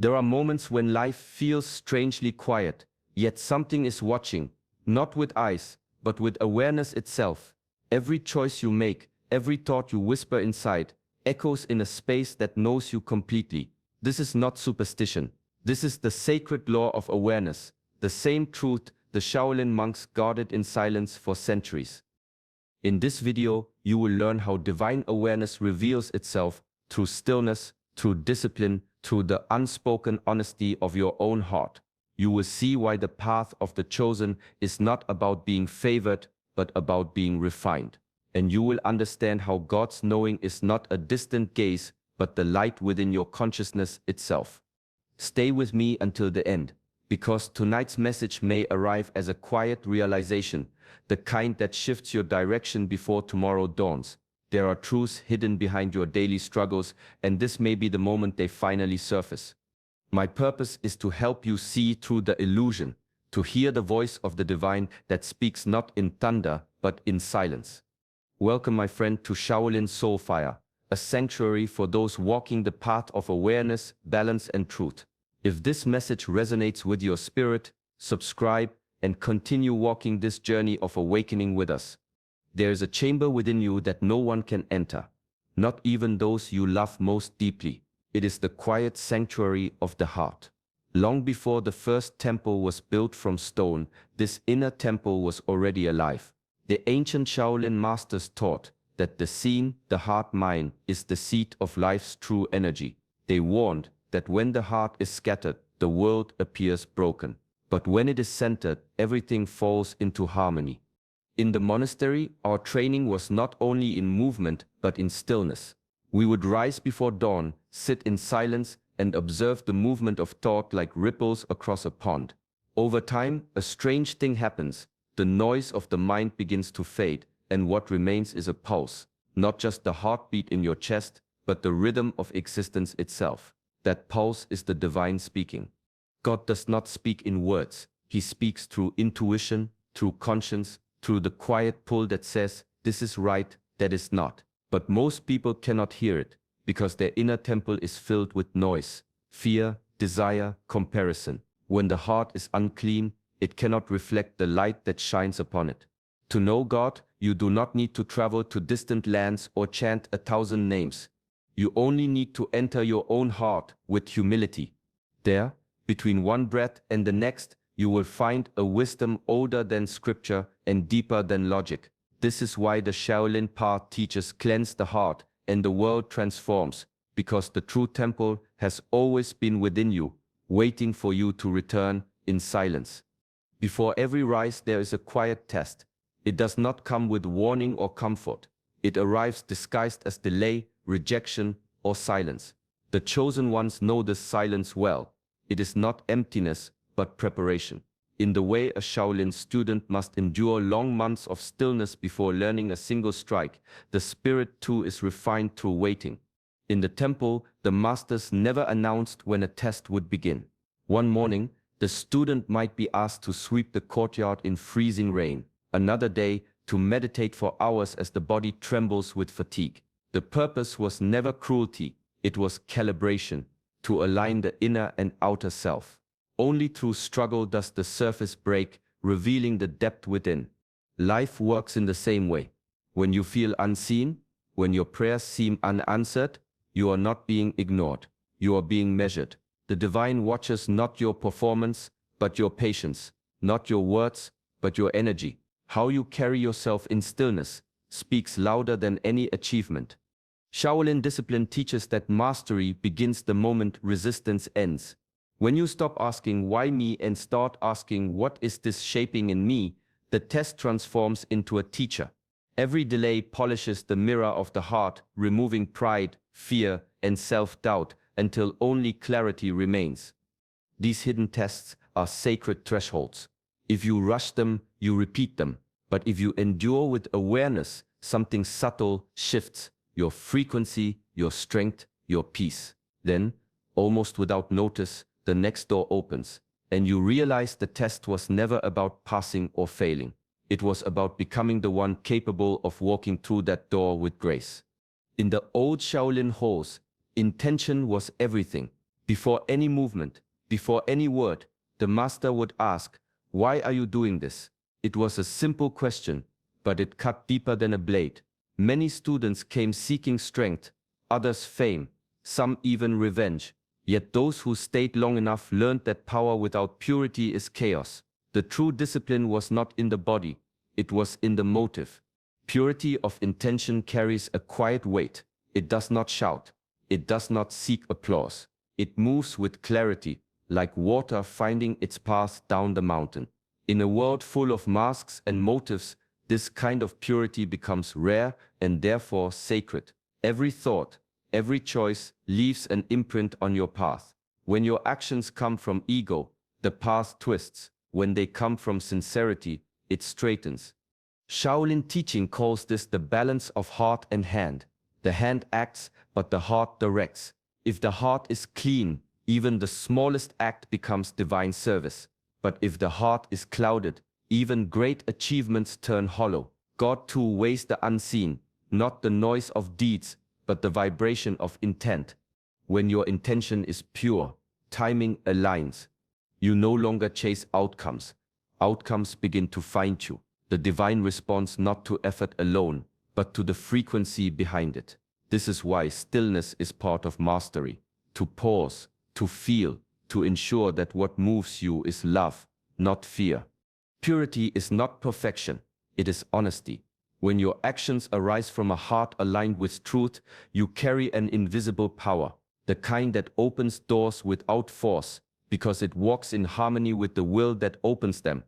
There are moments when life feels strangely quiet, yet something is watching, not with eyes, but with awareness itself. Every choice you make, every thought you whisper inside, echoes in a space that knows you completely. This is not superstition. This is the sacred law of awareness, the same truth the Shaolin monks guarded in silence for centuries. In this video, you will learn how divine awareness reveals itself through stillness, through discipline, through the unspoken honesty of your own heart. You will see why the path of the chosen is not about being favored, but about being refined. And you will understand how God's knowing is not a distant gaze, but the light within your consciousness itself. Stay with me until the end, because tonight's message may arrive as a quiet realization, the kind that shifts your direction before tomorrow dawns. There are truths hidden behind your daily struggles, and this may be the moment they finally surface. My purpose is to help you see through the illusion, to hear the voice of the divine that speaks not in thunder, but in silence. Welcome, my friend, to Shaolin Soulfire, a sanctuary for those walking the path of awareness, balance, and truth. If this message resonates with your spirit, subscribe and continue walking this journey of awakening with us. There is a chamber within you that no one can enter, not even those you love most deeply. It is the quiet sanctuary of the heart. Long before the first temple was built from stone, this inner temple was already alive. The ancient Shaolin masters taught that the seen, the heart-mind, is the seat of life's true energy. They warned that when the heart is scattered, the world appears broken. But when it is centered, everything falls into harmony. In the monastery, our training was not only in movement, but in stillness. We would rise before dawn, sit in silence, and observe the movement of thought like ripples across a pond. Over time, a strange thing happens. The noise of the mind begins to fade, and what remains is a pulse, not just the heartbeat in your chest, but the rhythm of existence itself. That pulse is the divine speaking. God does not speak in words. He speaks through intuition, through conscience, through the quiet pull that says, this is right, that is not. But most people cannot hear it, because their inner temple is filled with noise, fear, desire, comparison. When the heart is unclean, it cannot reflect the light that shines upon it. To know God, you do not need to travel to distant lands or chant 1,000 names. You only need to enter your own heart with humility. There, between one breath and the next, you will find a wisdom older than scripture and deeper than logic. This is why the Shaolin path teaches cleanse the heart and the world transforms, because the true temple has always been within you, waiting for you to return in silence. Before every rise there is a quiet test. It does not come with warning or comfort. It arrives disguised as delay, rejection, or silence. The chosen ones know this silence well. It is not emptiness, but preparation. In the way a Shaolin student must endure long months of stillness before learning a single strike, the spirit too is refined through waiting. In the temple, the masters never announced when a test would begin. One morning, the student might be asked to sweep the courtyard in freezing rain. Another day, to meditate for hours as the body trembles with fatigue. The purpose was never cruelty, it was calibration, to align the inner and outer self. Only through struggle does the surface break, revealing the depth within. Life works in the same way. When you feel unseen, when your prayers seem unanswered, you are not being ignored. You are being measured. The divine watches not your performance, but your patience, not your words, but your energy. How you carry yourself in stillness speaks louder than any achievement. Shaolin discipline teaches that mastery begins the moment resistance ends. When you stop asking why me and start asking what is this shaping in me, the test transforms into a teacher. Every delay polishes the mirror of the heart, removing pride, fear, and self-doubt until only clarity remains. These hidden tests are sacred thresholds. If you rush them, you repeat them. But if you endure with awareness, something subtle shifts. Your frequency, your strength, your peace. Then, almost without notice, the next door opens, and you realize the test was never about passing or failing. It was about becoming the one capable of walking through that door with grace. In the old Shaolin halls, intention was everything. Before any movement, before any word, the master would ask, "Why are you doing this?" It was a simple question, but it cut deeper than a blade. Many students came seeking strength, others fame, some even revenge. Yet those who stayed long enough learned that power without purity is chaos. The true discipline was not in the body, it was in the motive. Purity of intention carries a quiet weight. It does not shout. It does not seek applause. It moves with clarity, like water finding its path down the mountain. In a world full of masks and motives, this kind of purity becomes rare and therefore sacred. Every thought, every choice leaves an imprint on your path. When your actions come from ego, the path twists. When they come from sincerity, it straightens. Shaolin teaching calls this the balance of heart and hand. The hand acts, but the heart directs. If the heart is clean, even the smallest act becomes divine service. But if the heart is clouded, even great achievements turn hollow. God too weighs the unseen, not the noise of deeds, but the vibration of intent. When your intention is pure, timing aligns. You no longer chase outcomes. Outcomes begin to find you. The divine responds not to effort alone, but to the frequency behind it. This is why stillness is part of mastery. To pause, to feel, to ensure that what moves you is love, not fear. Purity is not perfection, it is honesty. When your actions arise from a heart aligned with truth, you carry an invisible power, the kind that opens doors without force, because it walks in harmony with the will that opens them.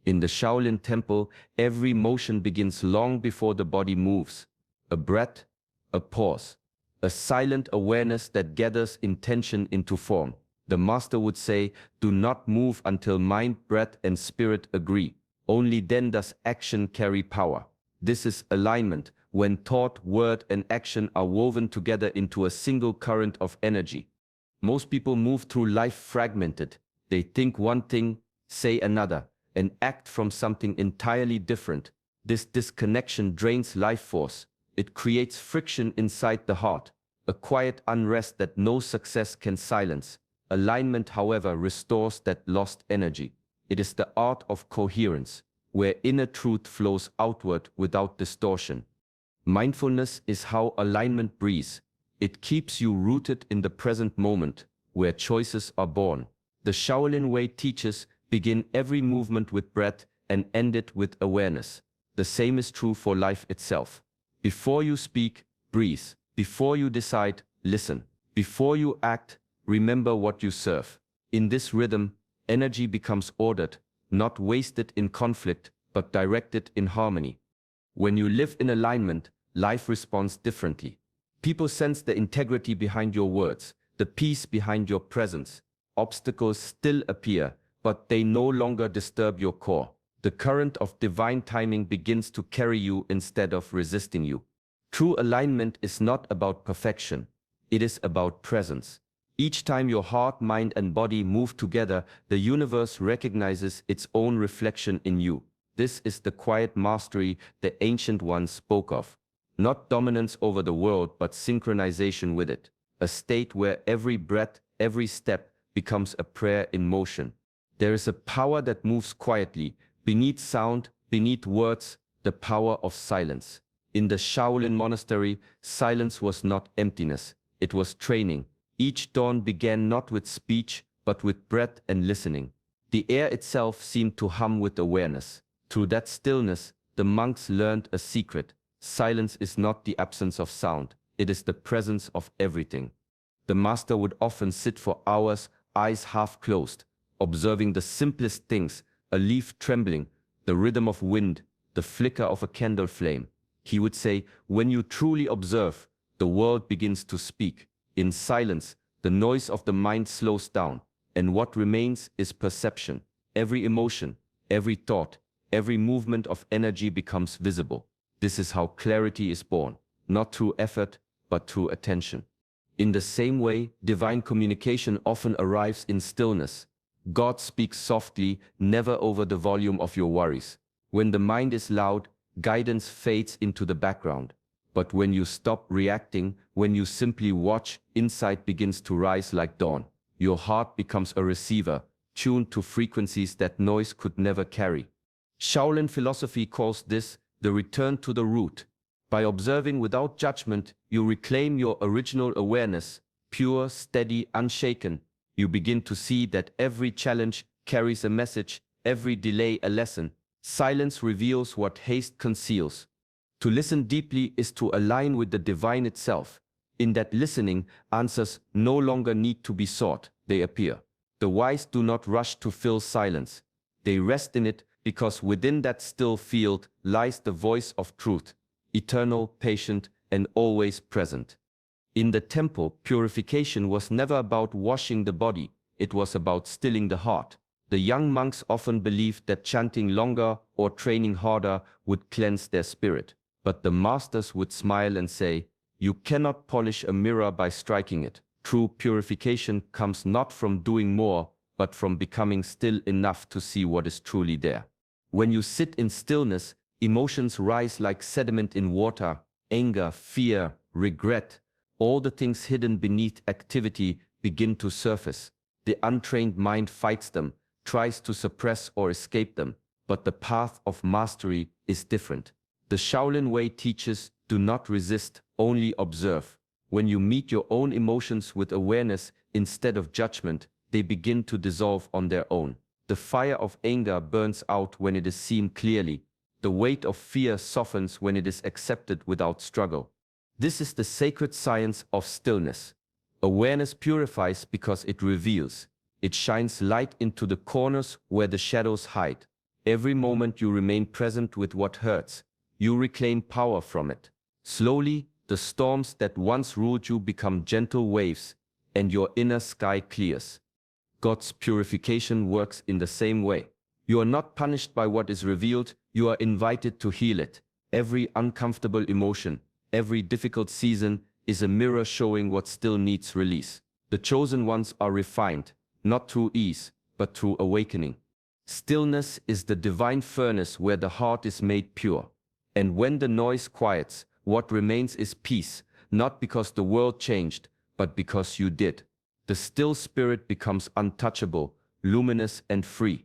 In the Shaolin temple, every motion begins long before the body moves. A breath, a pause, a silent awareness that gathers intention into form. The master would say, "Do not move until mind, breath, and spirit agree. Only then does action carry power." This is alignment, when thought, word, and action are woven together into a single current of energy. Most people move through life fragmented. They think one thing, say another, and act from something entirely different. This disconnection drains life force. It creates friction inside the heart, a quiet unrest that no success can silence. Alignment, however, restores that lost energy. It is the art of coherence, where inner truth flows outward without distortion. Mindfulness is how alignment breathes. It keeps you rooted in the present moment, where choices are born. The Shaolin way teaches, begin every movement with breath and end it with awareness. The same is true for life itself. Before you speak, breathe. Before you decide, listen. Before you act, remember what you serve. In this rhythm, energy becomes ordered, not wasted in conflict, but directed in harmony. When you live in alignment, life responds differently. People sense the integrity behind your words, the peace behind your presence. Obstacles still appear, but they no longer disturb your core. The current of divine timing begins to carry you instead of resisting you. True alignment is not about perfection. It is about presence. Each time your heart, mind, and body move together, the universe recognizes its own reflection in you. This is the quiet mastery the ancient ones spoke of. Not dominance over the world, but synchronization with it. A state where every breath, every step becomes a prayer in motion. There is a power that moves quietly, beneath sound, beneath words, the power of silence. In the Shaolin monastery, silence was not emptiness, it was training. Each dawn began not with speech, but with breath and listening. The air itself seemed to hum with awareness. Through that stillness, the monks learned a secret. Silence is not the absence of sound, it is the presence of everything. The master would often sit for hours, eyes half closed, observing the simplest things, a leaf trembling, the rhythm of wind, the flicker of a candle flame. He would say, "When you truly observe, the world begins to speak. In silence, the noise of the mind slows down, and what remains is perception. Every emotion, every thought, every movement of energy becomes visible. This is how clarity is born, not through effort, but through attention." In the same way, divine communication often arrives in stillness. God speaks softly, never over the volume of your worries. When the mind is loud, guidance fades into the background. But when you stop reacting, when you simply watch, insight begins to rise like dawn. Your heart becomes a receiver, tuned to frequencies that noise could never carry. Shaolin philosophy calls this the return to the root. By observing without judgment, you reclaim your original awareness, pure, steady, unshaken. You begin to see that every challenge carries a message, every delay a lesson. Silence reveals what haste conceals. To listen deeply is to align with the divine itself. In that listening, answers no longer need to be sought, they appear. The wise do not rush to fill silence. They rest in it because within that still field lies the voice of truth, eternal, patient, and always present. In the temple, purification was never about washing the body, it was about stilling the heart. The young monks often believed that chanting longer or training harder would cleanse their spirit. But the masters would smile and say, "You cannot polish a mirror by striking it. True purification comes not from doing more, but from becoming still enough to see what is truly there." When you sit in stillness, emotions rise like sediment in water: anger, fear, regret. All the things hidden beneath activity begin to surface. The untrained mind fights them, tries to suppress or escape them, but the path of mastery is different. The Shaolin way teaches, do not resist, only observe. When you meet your own emotions with awareness instead of judgment, they begin to dissolve on their own. The fire of anger burns out when it is seen clearly. The weight of fear softens when it is accepted without struggle. This is the sacred science of stillness. Awareness purifies because it reveals. It shines light into the corners where the shadows hide. Every moment you remain present with what hurts, you reclaim power from it. Slowly, the storms that once ruled you become gentle waves, and your inner sky clears. God's purification works in the same way. You are not punished by what is revealed, you are invited to heal it. Every uncomfortable emotion, every difficult season is a mirror showing what still needs release. The chosen ones are refined, not through ease, but through awakening. Stillness is the divine furnace where the heart is made pure. And when the noise quiets, what remains is peace, not because the world changed, but because you did. The still spirit becomes untouchable, luminous and free.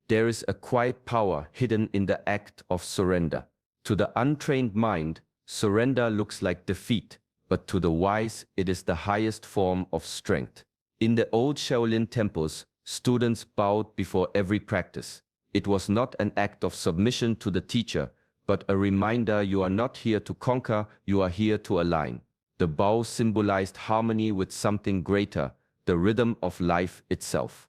There is a quiet power hidden in the act of surrender. To the untrained mind, surrender looks like defeat, but to the wise, it is the highest form of strength. In the old Shaolin temples, students bowed before every practice. It was not an act of submission to the teacher, but a reminder you are not here to conquer, you are here to align. The bow symbolized harmony with something greater, the rhythm of life itself.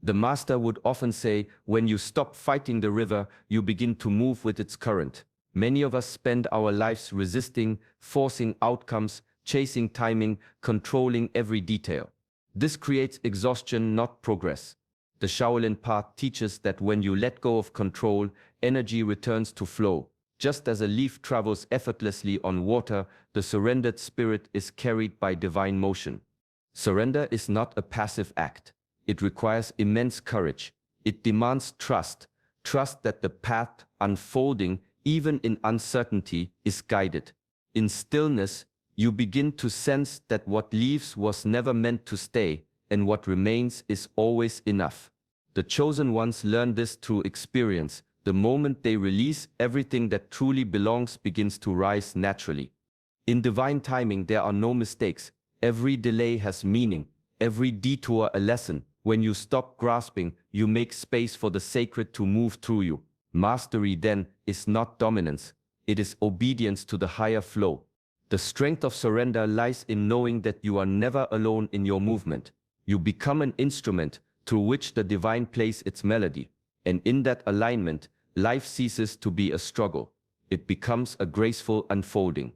The master would often say, when you stop fighting the river, you begin to move with its current. Many of us spend our lives resisting, forcing outcomes, chasing timing, controlling every detail. This creates exhaustion, not progress. The Shaolin path teaches that when you let go of control, energy returns to flow. Just as a leaf travels effortlessly on water, the surrendered spirit is carried by divine motion. Surrender is not a passive act. It requires immense courage. It demands trust, trust that the path unfolding, even in uncertainty, is guided. In stillness, you begin to sense that what leaves was never meant to stay, and what remains is always enough. The chosen ones learn this through experience. The moment they release, everything that truly belongs begins to rise naturally. In divine timing, there are no mistakes. Every delay has meaning, every detour a lesson. When you stop grasping, you make space for the sacred to move through you. Mastery, then, is not dominance. It is obedience to the higher flow. The strength of surrender lies in knowing that you are never alone in your movement. You become an instrument through which the divine plays its melody. And in that alignment, life ceases to be a struggle. It becomes a graceful unfolding.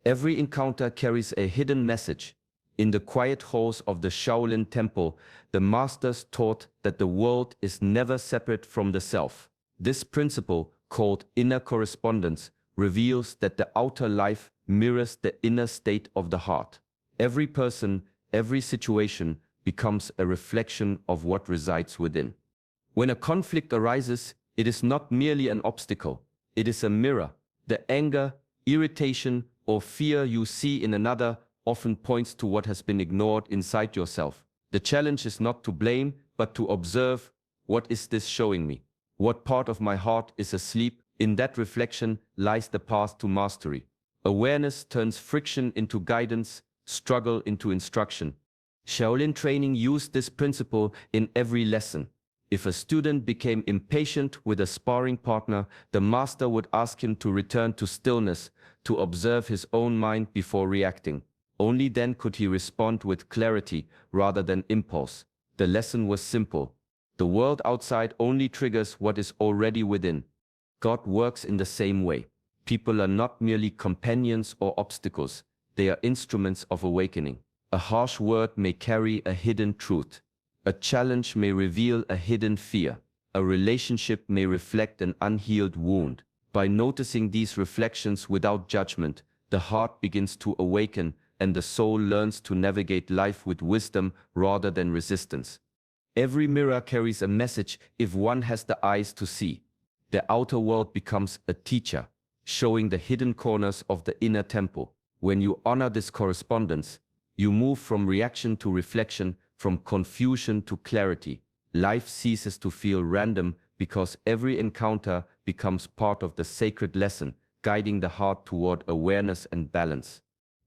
Every encounter carries a hidden message. In the quiet halls of the Shaolin temple, the masters taught that the world is never separate from the self. This principle, called inner correspondence, reveals that the outer life mirrors the inner state of the heart. Every person, every situation becomes a reflection of what resides within. When a conflict arises, it is not merely an obstacle, it is a mirror. The anger, irritation, or fear you see in another often points to what has been ignored inside yourself. The challenge is not to blame, but to observe, what is this showing me? What part of my heart is asleep? In that reflection lies the path to mastery. Awareness turns friction into guidance, struggle into instruction. Shaolin training used this principle in every lesson. If a student became impatient with a sparring partner, the master would ask him to return to stillness, to observe his own mind before reacting. Only then could he respond with clarity rather than impulse. The lesson was simple. The world outside only triggers what is already within. God works in the same way. People are not merely companions or obstacles, they are instruments of awakening. A harsh word may carry a hidden truth. A challenge may reveal a hidden fear. A relationship may reflect an unhealed wound. By noticing these reflections without judgment, the heart begins to awaken and the soul learns to navigate life with wisdom rather than resistance. Every mirror carries a message if one has the eyes to see. The outer world becomes a teacher, showing the hidden corners of the inner temple. When you honor this correspondence, you move from reaction to reflection, from confusion to clarity. Life ceases to feel random because every encounter becomes part of the sacred lesson, guiding the heart toward awareness and balance.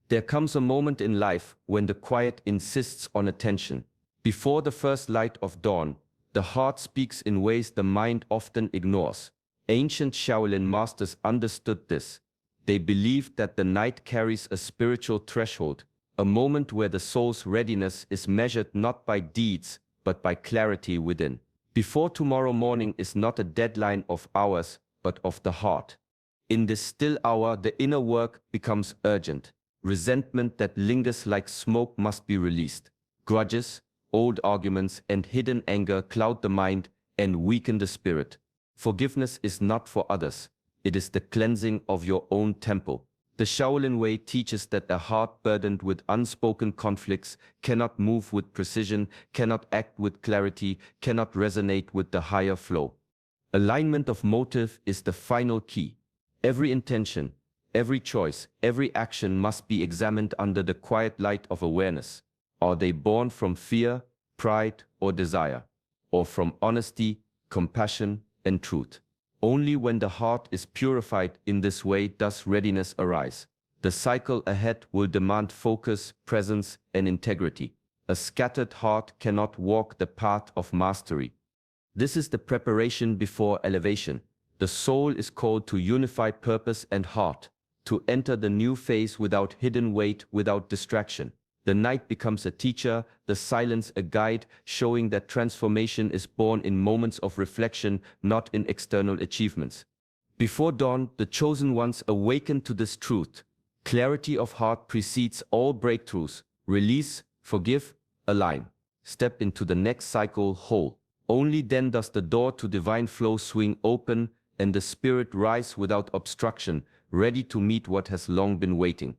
There comes a moment in life when the quiet insists on attention. Before the first light of dawn, the heart speaks in ways the mind often ignores. Ancient Shaolin masters understood this. They believed that the night carries a spiritual threshold, a moment where the soul's readiness is measured not by deeds, but by clarity within. Before tomorrow morning is not a deadline of hours, but of the heart. In this still hour, the inner work becomes urgent. Resentment that lingers like smoke must be released. Grudges, old arguments, and hidden anger cloud the mind and weaken the spirit. Forgiveness is not for others. It is the cleansing of your own temple. The Shaolin way teaches that a heart burdened with unspoken conflicts cannot move with precision, cannot act with clarity, cannot resonate with the higher flow. Alignment of motive is the final key. Every intention, every choice, every action must be examined under the quiet light of awareness. Are they born from fear, pride, or desire? Or from honesty, compassion, and truth? Only when the heart is purified in this way does readiness arise. The cycle ahead will demand focus, presence, and integrity. A scattered heart cannot walk the path of mastery. This is the preparation before elevation. The soul is called to unify purpose and heart, to enter the new phase without hidden weight, without distraction. The night becomes a teacher, the silence a guide, showing that transformation is born in moments of reflection, not in external achievements. Before dawn, the chosen ones awaken to this truth. Clarity of heart precedes all breakthroughs. Release, forgive, align. Step into the next cycle whole. Only then does the door to divine flow swing open and the spirit rise without obstruction, ready to meet what has long been waiting.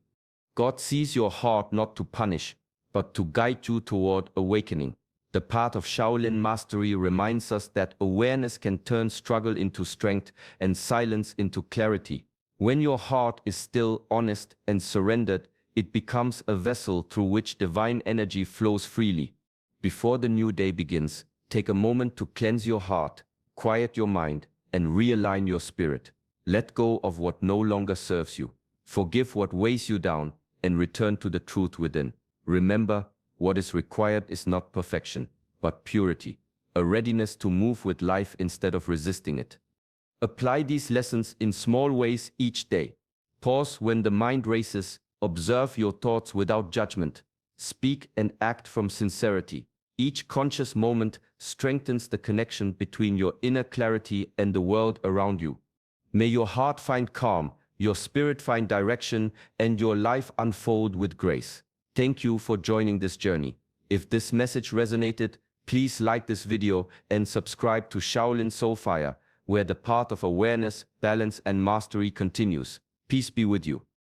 God sees your heart not to punish, but to guide you toward awakening. The path of Shaolin mastery reminds us that awareness can turn struggle into strength and silence into clarity. When your heart is still, honest, and surrendered, it becomes a vessel through which divine energy flows freely. Before the new day begins, take a moment to cleanse your heart, quiet your mind, and realign your spirit. Let go of what no longer serves you. Forgive what weighs you down, and return to the truth within. Remember, what is required is not perfection, but purity, a readiness to move with life instead of resisting it. Apply these lessons in small ways each day. Pause when the mind races, observe your thoughts without judgment, speak and act from sincerity. Each conscious moment strengthens the connection between your inner clarity and the world around you. May your heart find calm, your spirit find direction, and your life unfold with grace. Thank you for joining this journey. If this message resonated, please like this video and subscribe to Shaolin Soulfire, where the path of awareness, balance, and mastery continues. Peace be with you.